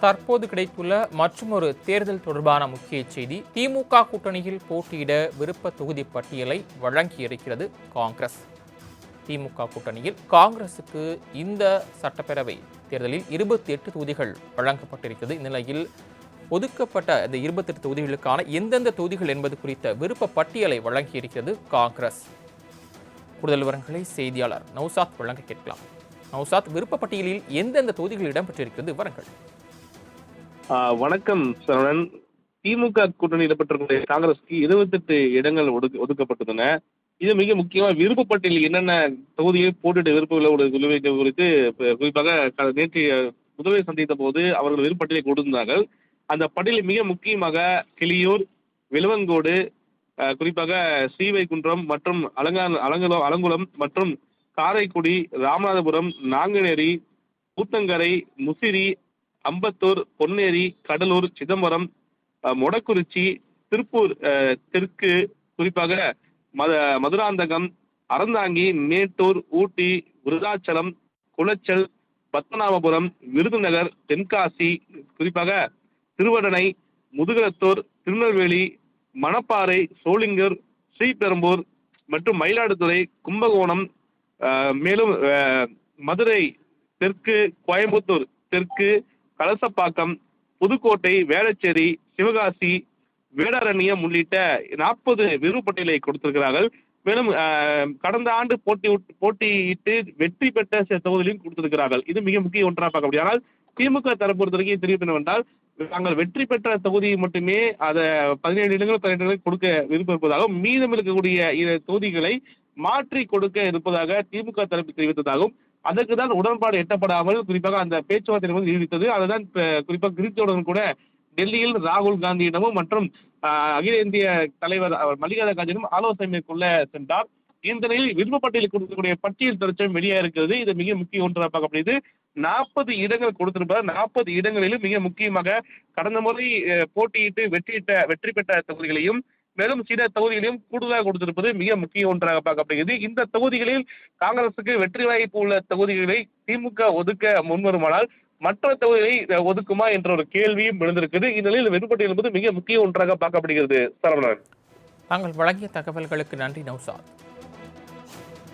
தற்போது கிடைத்துள்ள மற்றொரு தேர்தல் தொடர்பான முக்கிய செய்தி. திமுக கூட்டணியில் போட்டியிட விருப்ப தொகுதி பட்டியலை வழங்கியிருக்கிறது காங்கிரஸ். திமுக கூட்டணியில் காங்கிரசுக்கு இந்த சட்டப்பேரவை தேர்தலில் 28 தொகுதிகள் வழங்கப்பட்டிருக்கிறது. இந்நிலையில் ஒதுக்கப்பட்ட இந்த 28 தொகுதிகளுக்கான எந்தெந்த தொகுதிகள் என்பது குறித்த விருப்ப பட்டியலை வழங்கியிருக்கிறது காங்கிரஸ். கூடுதல் விவரங்களை செய்தியாளர் நௌசாத் வழங்க கேட்கலாம். நௌசாத், விருப்ப பட்டியலில் எந்தெந்த தொகுதிகள் இடம்பெற்றிருக்கிறது விவரங்கள்? வணக்கம் சரவணன். திமுக கூட்டணியில் இடம்பெற்றிருக்கிற காங்கிரஸ்க்கு 28 இடங்கள் ஒதுக்கப்பட்டதுங்க. இது மிக முக்கியமா விருப்பப்பட்டியலில் என்னென்ன தொகுதியை போட்டியிட விருப்பங்களை குறித்து குறிப்பாக நேற்று முதல்வரை சந்தித்த போது அவர்கள் விருப்பப்பட்டியலை கொடுத்திருந்தார்கள். அந்த பட்டியலில் மிக முக்கியமாக கிளியூர், விளவங்கோடு, குறிப்பாக ஸ்ரீவைகுண்டம் மற்றும் அலங்குளம் மற்றும் காரைக்குடி, ராமநாதபுரம், நாங்குநேரி, ஊத்தங்கரை, முசிறி, அம்பத்தூர், பொன்னேரி, கடலூர், சிதம்பரம், மொடக்குறிச்சி, திருப்பூர் தெற்கு, குறிப்பாக மதுராந்தகம், அறந்தாங்கி, மேட்டூர், ஊட்டி, விருதாச்சலம், குளச்சல், பத்மநாபபுரம், விருதுநகர், தென்காசி, குறிப்பாக திருவடனை, முதுகுளத்தூர், திருநெல்வேலி, மணப்பாறை, சோளிங்கர், ஸ்ரீபெரும்பூர் மற்றும் மயிலாடுதுறை, கும்பகோணம், மேலும் மதுரை தெற்கு, கோயம்புத்தூர் தெற்கு, கலசப்பாக்கம், புதுக்கோட்டை, வேளச்சேரி, சிவகாசி, வேதாரண்யம் உள்ளிட்ட 40 விருப்பப்பட்டியலை கொடுத்திருக்கிறார்கள். மேலும் கடந்த ஆண்டு போட்டியிட்டு வெற்றி பெற்ற சில தொகுதிகளையும் கொடுத்திருக்கிறார்கள். இது மிக முக்கிய ஒன்றாக பார்க்க முடியும். ஆனால் திமுக தரப்பு பொறுத்தவரைக்கும் தெரிவிப்பு என்னவென்றால், நாங்கள் வெற்றி பெற்ற தொகுதியை மட்டுமே அதை 17 இடங்கள் 18 இடங்கள் கொடுக்க விருப்பம் இருப்பதாகவும், மீதம் இருக்கக்கூடிய தொகுதிகளை மாற்றி கொடுக்க இருப்பதாக திமுக தரப்பு தெரிவித்ததாகவும், அதற்கு தான் உடன்பாடு எட்டப்படாமல் குறிப்பாக அந்த பேச்சுவார்த்தை நீடித்தது. அதுதான் குறிப்பாக கிரிஜோடன் கூட டெல்லியில் ராகுல் காந்தியிடமும் மற்றும் அகில இந்திய தலைவர் மல்லிகார்ஜுன கார்கேயிடம் ஆலோசனை மேற்கொள்ள சென்றார். இந்த நிலையில் விருப்பப்பட்டியலில் கொடுக்கக்கூடிய பட்டியல் தற்சமயம் வெளியாக இருக்கிறது. இது மிக முக்கிய ஒன்றாக பார்க்கப்படுகிறது. 40 இடங்கள் கொடுத்திருப்பார். 40 இடங்களிலும் மிக முக்கியமாக கடந்த முறை போட்டியிட்டு வெற்றி பெற்ற தொகுதிகளையும் மேலும் சில தொகுதிகளையும் கூடுதலாக கொடுத்திருப்பது மிக முக்கிய ஒன்றாக பார்க்கப்படுகிறது. இந்த தொகுதிகளில் காங்கிரசுக்கு வெற்றி வாய்ப்பு உள்ள தொகுதிகளை திமுக ஒதுக்க முன்வருமானால் மற்ற தொகுதிகளை ஒதுக்குமா என்ற ஒரு கேள்வியும் எழுந்திருக்கிறது. இந்நிலையில் விருப்பப்பட்டியல் என்பது மிக முக்கிய ஒன்றாக பார்க்கப்படுகிறது. சரவணன், தாங்கள் வழங்கிய தகவல்களுக்கு நன்றி நௌசாத்.